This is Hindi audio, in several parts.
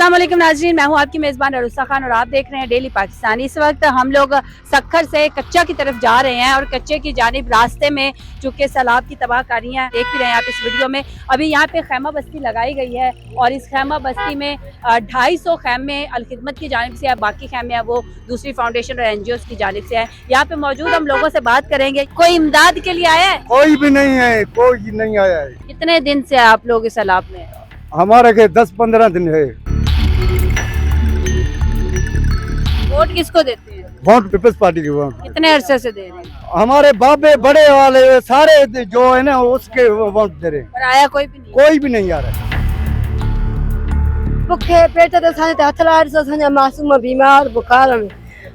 अस्सलाम वालेकुम नाज़रीन, मैं हूँ आपकी मेज़बान अरुस्ता खान और आप देख रहे हैं डेली पाकिस्तानी। इस वक्त हम लोग सक्खर से कच्चा की तरफ जा रहे हैं और कच्चे की जानिब रास्ते में चूँकि सैलाब की तबाहकारियाँ देख भी रहे हैं आप इस वीडियो में। अभी यहाँ पे खैमा बस्ती लगाई गई है और इस खैमा बस्ती में 250 खैमे अलखिदमत की जानिब से है, बाकी खैमे हैं वो दूसरी फाउंडेशन और NGOs की जानिब से है। यहाँ पे मौजूद हम लोगों से बात करेंगे। कोई इमदाद के लिए आया है? कोई भी नहीं है, कोई नहीं आया है। कितने दिन से आप लोग इस सैलाब में? हमारे के 10-15 दिन है। वोट किसको देते हैं? वोट पीपल्स पार्टी की वोट। कितने अरसे से दे रहे हैं? हमारे बाबे बड़े वाले सारे जो है ना उसके वोट दे रहे हैं। पर आया कोई भी नहीं? कोई भी नहीं आ रहा है। भुखे पेट ते असांजे हथ लाड़ सां असांजा मासूम बीमार बुखार में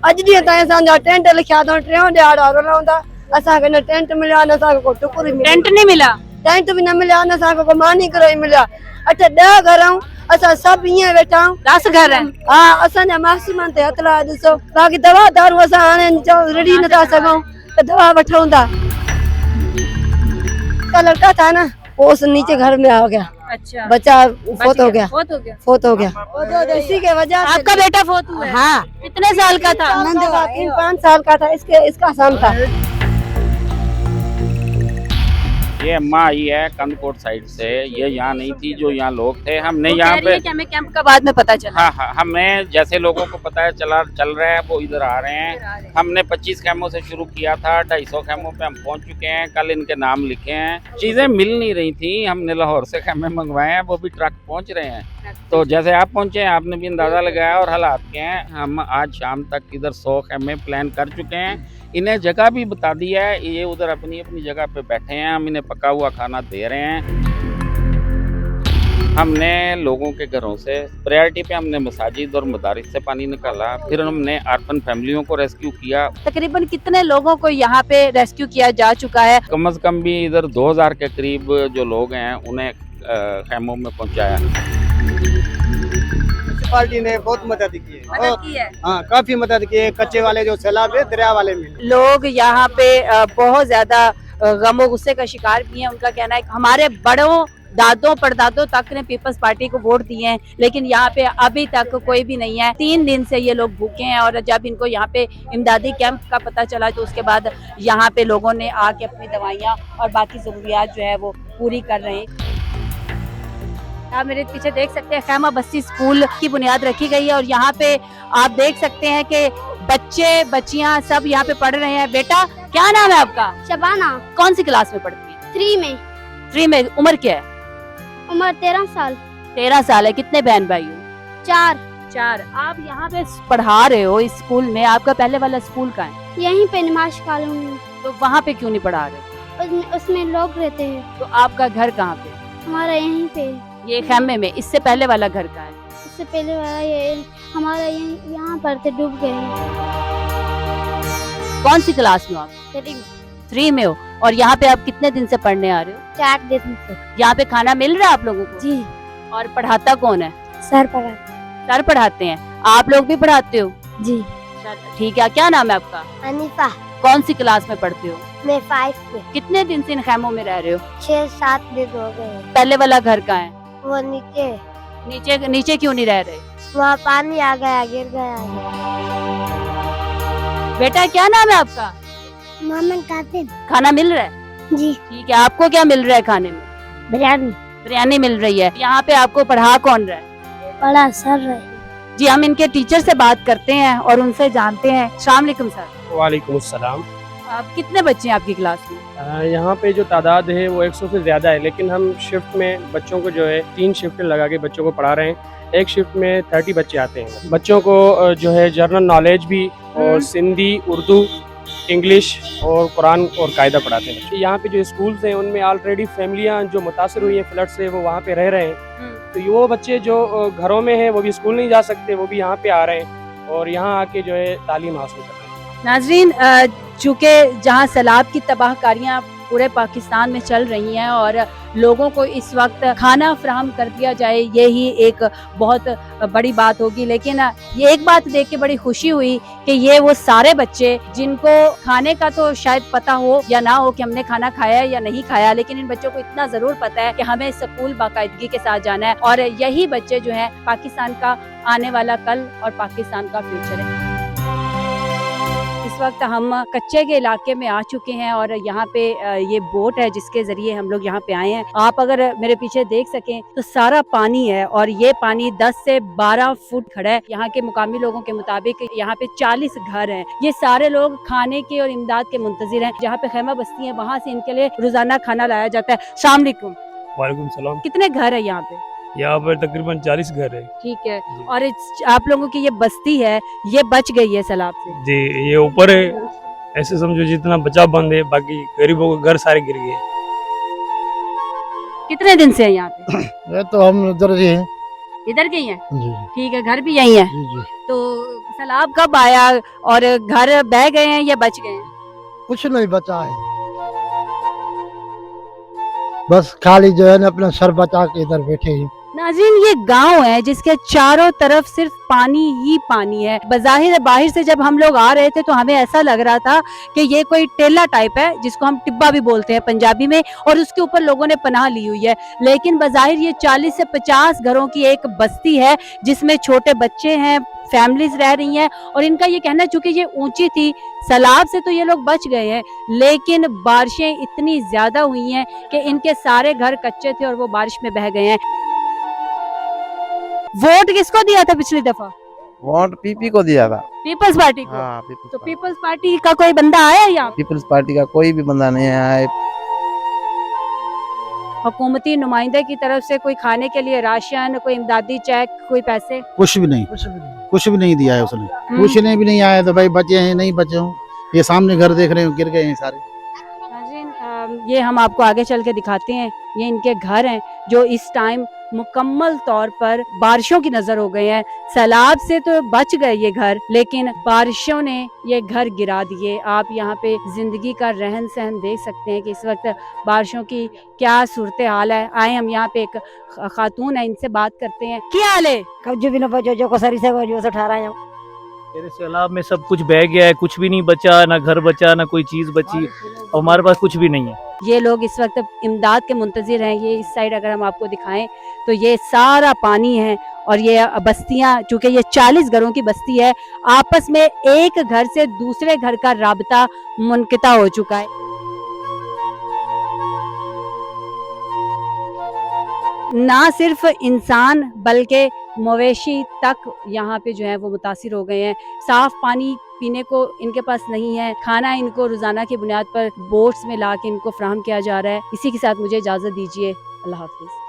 अॼु ॾींहं ताईं असांजा टेंट लिखिया अथऊं, टियों ॾियारा रहंदा असांखे न टेंट मिलिया न असांखे को टुकुर टेंट नहीं मिला? टेंट भी न मिलिया न असांखे को मानी करे ई मिलिया। 8-10 घर आहियूं असां सभु ईअं वेठा आहियूं। 10 घर हैं? हा, असांजा मासूमनि ते हथ लाड़ ॾिसो, बाक़ी दवा दारू असां हाणे रिड़ी नथा सघूं त दवा वठूं था। का लड़का था ना वो उस नीचे घर में आ गया, अच्छा, बच्चा फोत हो गया, फोत हो गया। फोत हो गया। इसी के वजह से आपका बेटा फोत हुआ है? हाँ, कितने साल का था? 3-5 साल का था। इसका आसान था। ये अम्मा आई है कंदकोट साइड से, ये यहाँ नहीं थी, जो यहाँ लोग थे। हमने वो यहाँ कह रही पे है कि हमें कैंप का बाद में पता चला। हाँ, हमें जैसे लोगों को पता है चल रहा है वो इधर आ रहे हैं। हमने 25 खैमों से शुरू किया था, 250 खैमों पे हम पहुंच चुके हैं। कल इनके नाम लिखे हैं। चीजें मिल नहीं रही थी, हमने लाहौर से खैमे मंगवाए हैं, वो भी ट्रक पहुंच रहे हैं। तो जैसे आप पहुंचे हैं आपने भी अंदाजा लगाया और हालात के हैं। हम आज शाम तक इधर 100 खैमे प्लान कर चुके हैं। इन्हें जगह भी बता दी है, ये उधर अपनी अपनी जगह पे बैठे हैं। हम इन्हें पका हुआ खाना दे रहे हैं। हमने लोगों के घरों से प्रायोरिटी पे हमने मसाजिद और मदारिस से पानी निकाला, फिर हमने अर्बन फैमिलियों को रेस्क्यू किया। तकरीबन कितने लोगों को यहाँ पे रेस्क्यू किया जा चुका है? कम से कम भी इधर 2000 के करीब जो लोग हैं उन्हें खैमों में पहुंचाया। पार्टी ने बहुत मदद की है। मदद की है? हाँ, काफी मदद की है। कच्चे वाले जो सैलाब है दरिया वाले में लोग यहाँ पे बहुत ज्यादा गमो गुस्से का शिकार भी हैं। उनका कहना है कि हमारे बड़ों दादों परदादों तक ने पीपल्स पार्टी को वोट दिए हैं, लेकिन यहाँ पे अभी तक कोई भी नहीं है। 3 दिन से ये लोग भूखे हैं और जब इनको यहाँ पे इमदादी कैंप का पता चला तो उसके बाद यहाँ पे लोगों ने आके अपनी दवाइयाँ और बाकी जरूरियात जो है वो पूरी कर रहे हैं। आप मेरे पीछे देख सकते हैं खैमा बस्ती स्कूल की बुनियाद रखी गई है और यहाँ पे आप देख सकते हैं कि बच्चे बच्चियाँ सब यहाँ पे पढ़ रहे हैं। बेटा क्या नाम है आपका? शबाना। कौन सी क्लास में पढ़ती है? 3 में। 3 में। उम्र क्या है? उम्र 13 साल। 13 साल है। कितने बहन भाई हो? 4। आप यहाँ पे पढ़ा रहे हो इस स्कूल में, आपका पहले वाला स्कूल कहाँ है? यहीं पे निमाश कॉलोनी। तो वहाँ पे क्यों नहीं पढ़ा रहे? उसमें लोग रहते हैं। तो आपका घर कहाँ पे? हमारा यहीं पे। ये खैमे में। इससे पहले वाला घर कहाँ है? उससे पहले वाला ये हमारा यहाँ पर थे, डूब गए। कौन सी क्लास में हो आप? 3 में हो। और यहाँ पे आप कितने दिन से पढ़ने आ रहे हो? 4 दिन से। यहाँ पे खाना मिल रहा है आप लोगों को? जी। और पढ़ाता कौन है? सर पढ़ा। सर पढ़ाते हैं। आप लोग भी पढ़ाते हो? जी। ठीक है। क्या नाम है आपका? अनीफा। कौन सी क्लास में पढ़ते हो? मैं 5 में। कितने दिन से इन खैमों में रह रहे हो? 6-7 दिन हो गए। पहले वाला घर कहाँ है? वो नीचे। नीचे क्यों नहीं रह रहे? वहाँ पानी आ गया, गिर गया। बेटा क्या नाम है आपका? मोहम्मद कासिम। खाना मिल रहा है? जी। ठीक है। आपको क्या मिल रहा है खाने में? बिरयानी। बिरयानी मिल रही है। यहाँ पे आपको पढ़ा कौन रहा है? बड़ा सर रहे। जी, हम इनके टीचर से बात करते हैं और उनसे जानते हैं। अस्सलाम वालेकुम सर। वालेकुम अस्सलाम। आप कितने बच्चे हैं आपकी क्लास में? यहाँ पे जो तादाद है वो 100 से ज़्यादा है, लेकिन हम शिफ्ट में बच्चों को जो है 3 शिफ्ट लगा के बच्चों को पढ़ा रहे हैं। एक शिफ्ट में 30 बच्चे आते हैं। बच्चों को जो है जनरल नॉलेज भी और सिंधी, उर्दू, इंग्लिश और कुरान और कायदा पढ़ाते हैं। यहाँ पे जो स्कूल्स हैं उनमें ऑलरेडी फैमिलियाँ जो मुतासर हुई हैं फ्लड से, वो वहाँ पे रह रहे हैं। तो वो बच्चे जो घरों में हैं वो भी स्कूल नहीं जा सकते, वो भी यहाँ पे आ रहे हैं और यहाँ आके जो है तालीम हासिल कर रहे हैं। नाजरीन, चूँकि जहाँ सैलाब की तबाहकारियाँ पूरे पाकिस्तान में चल रही हैं और लोगों को इस वक्त खाना फराहम कर दिया जाए, यही एक बहुत बड़ी बात होगी। लेकिन ये एक बात देख के बड़ी खुशी हुई कि ये वो सारे बच्चे जिनको खाने का तो शायद पता हो या ना हो कि हमने खाना खाया है या नहीं खाया, लेकिन इन बच्चों को इतना जरूर पता है कि हमें स्कूल बाकायदगी के साथ जाना है और यही बच्चे जो हैं पाकिस्तान का आने वाला कल और पाकिस्तान का फ्यूचर है। इस वक्त हम कच्चे के इलाके में आ चुके हैं और यहाँ पे ये बोट है जिसके जरिए हम लोग यहाँ पे आए हैं। आप अगर मेरे पीछे देख सकें तो सारा पानी है और ये पानी 10 से 12 फुट खड़ा है। यहाँ के मुकामी लोगों के मुताबिक यहाँ पे 40 घर हैं। ये सारे लोग खाने के और इमदाद के मुंतजिर हैं। जहाँ पे खैमा बस्ती है वहाँ से इनके लिए रोजाना खाना लाया जाता है। अस्सलाम वालेकुम। वालेकुम सलाम। कितने घर है यहाँ पे? यहाँ पर तकरीबन 40 घर है। ठीक है। और आप लोगों की ये बस्ती है ये बच गई है सैलाब से? जी, ये ऊपर है, ऐसे समझो जितना बचा बंद है, बाकी गरीबों के घर सारे गिर गए। कितने दिन से है यहाँ पे? ये तो हम उधर ही हैं। इधर के ही हैं? जी ठीक है, घर भी यही है। जी जी। तो सैलाब कब आया और घर बह गए हैं या बच गए हैं? कुछ नहीं बचा है, बस खाली जो है ना अपना सर बचा के इधर बैठे हैं। नाज़रीन, ये गांव है जिसके चारों तरफ सिर्फ पानी ही पानी है। बज़ाहिर बाहर से जब हम लोग आ रहे थे तो हमें ऐसा लग रहा था कि ये कोई टेला टाइप है जिसको हम टिब्बा भी बोलते हैं पंजाबी में, और उसके ऊपर लोगों ने पनाह ली हुई है। लेकिन बज़ाहिर ये 40 से 50 घरों की एक बस्ती है जिसमें छोटे बच्चे हैं, फैमिलीज रह रही हैं। और इनका ये कहना, चूंकि ये ऊंची थी, सैलाब से तो ये लोग बच गए हैं, लेकिन बारिशें इतनी ज्यादा हुई हैं कि इनके सारे घर कच्चे थे और वो बारिश में बह गए हैं। वोट किसको दिया था पिछली दफा? वोट पीपी को दिया था। पीपल्स पार्टी को? हाँ, तो पीपल्स पार्टी का कोई बंदा आया यहाँ? पीपल्स पार्टी का कोई भी बंदा नहीं आया है। हुकूमती नुमाइंदे की तरफ से कोई खाने के लिए राशन, कोई इमदादी चेक, कोई पैसे? कुछ भी नहीं दिया है उसने। पूछने भी नहीं आया तो भाई बचे हैं नहीं बचे हो, ये सामने घर देख रहे हो गिर गए हैं सारे। ये हम आपको आगे चल के दिखाते हैं। ये इनके घर हैं जो इस टाइम मुकम्मल तौर पर बारिशों की नजर हो गए हैं। सैलाब से तो बच गए ये घर, लेकिन बारिशों ने ये घर गिरा दिए। आप यहाँ पे जिंदगी का रहन सहन देख सकते हैं कि इस वक्त बारिशों की क्या सूरत हाल है। आए हम यहाँ पे एक खातून है, इनसे बात करते हैं। क्या हाल है? कब्जे भी न बचो जो को सरी से वो जो से उठा रहे हैं। मेरे सैलाब में सब कुछ बह गया है, कुछ भी नहीं बचा, ना घर बचा, ना कोई चीज बची, और हमारे पास कुछ भी नहीं है। ये लोग इस वक्त इमदाद के मुंतजिर हैं। ये इस साइड अगर हम आपको दिखाएं तो ये सारा पानी है और ये बस्तियां, चूंकि ये 40 घरों की बस्ती है, आपस में एक घर से दूसरे घर का राबता मुनक़िता हो चुका है। ना सिर्फ इंसान बल्कि मवेशी तक यहाँ पे जो है वो मुतासिर हो गए हैं। साफ पानी पीने को इनके पास नहीं है। खाना इनको रोजाना की बुनियाद पर बोट्स में ला के इनको फ्राहम किया जा रहा है। इसी के साथ मुझे इजाजत दीजिए। अल्लाह हाफिज।